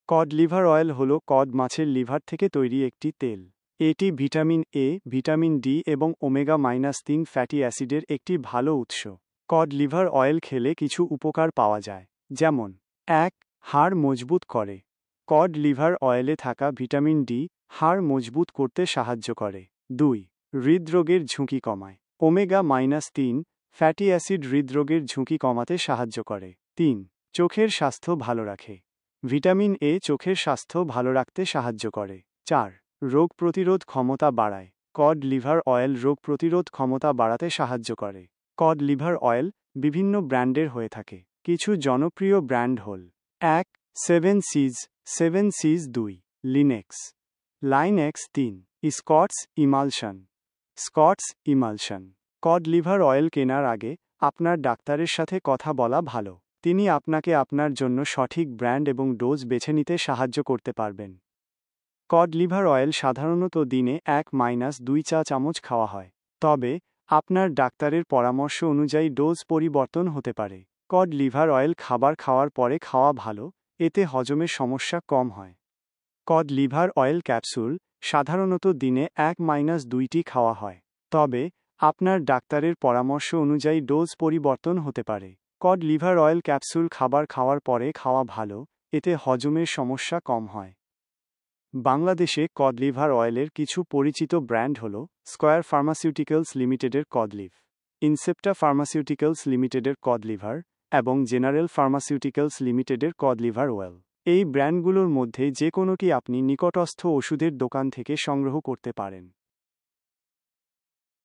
Cod liver oil হল code মাছের liver থেকে তৈরি একটি তেল। এটি ভিটামিন এ, ভিটামিন ডি এবং ওমেগা-3 ফ্যাটি অ্যাসিডের একটি ভালো উৎস। কড লিভার অয়েল খেলে কিছু উপকার পাওয়া যায়, যেমন 1. হাড় মজবুত করে। কড লিভার অয়েলে থাকা ভিটামিন ডি হাড় মজবুত করতে সাহায্য করে। 2. হৃদরোগের ঝুঁকি কমায়। ওমেগা-3 ফ্যাটি অ্যাসিড হৃদরোগের ঝুঁকি কমাতে সাহায্য করে। 3. চোখের স্বাস্থ্য ভালো রাখে। ভিটামিন এ চোখের স্বাস্থ্য ভালো রাখতে সাহায্য করে। 4. রোগ প্রতিরোধ ক্ষমতা বাড়ায়। কড লিভার অয়েল রোগ প্রতিরোধ ক্ষমতা বাড়াতে সাহায্য করে। কড লিভার অয়েল বিভিন্ন ব্র্যান্ডের হয়ে থাকে। কিছু জনপ্রিয় ব্র্যান্ড হল: 1. 7 সিজ, 2. লিনেক্স, লাইনেক্স 3. Scots emulsion, Scots emulsion. Cod liver oil কেনার আগে আপনার ডাক্তারের সাথে কথা বলা ভালো। তিনি আপনাকে আপনার জন্য সঠিক ব্র্যান্ড এবং ডোজ বেছে নিতে সাহায্য করতে পারবেন। কড লিভার অয়েল সাধারণত দিনে 1-2 চা চামচ খাওয়া হয়, তবে আপনার ডাক্তারের পরামর্শ অনুযায়ী ডোজ পরিবর্তন হতে পারে। কড লিভার অয়েল খাবার খাওয়ার পরে খাওয়া ভালো, এতে হজমের সমস্যা কম হয়। কড লিভার অয়েল ক্যাপসুল সাধারণত দিনে 1-2টি খাওয়া হয়, তবে আপনার ডাক্তারের পরামর্শ অনুযায়ী ডোজ পরিবর্তন হতে পারে। কড লিভার অয়েল ক্যাপসুল খাবার খাওয়ার পরে খাওয়া ভালো, এতে হজমের সমস্যা কম হয়। বাংলাদেশে কড লিভার অয়েলের কিছু পরিচিত ব্র্যান্ড হল: স্কয়ার ফার্মাসিউটিক্যালস লিমিটেডের কড লিভ, ইনসেপ্টা ফার্মাসিউটিক্যালস লিমিটেডের কড লিভার এবং জেনারেল ফার্মাসিউটিক্যালস লিমিটেডের কড লিভার অয়েল। এই ব্র্যান্ডগুলোর মধ্যে যে কোনোটি আপনি নিকটস্থ ওষুধের দোকান থেকে সংগ্রহ করতে পারেন।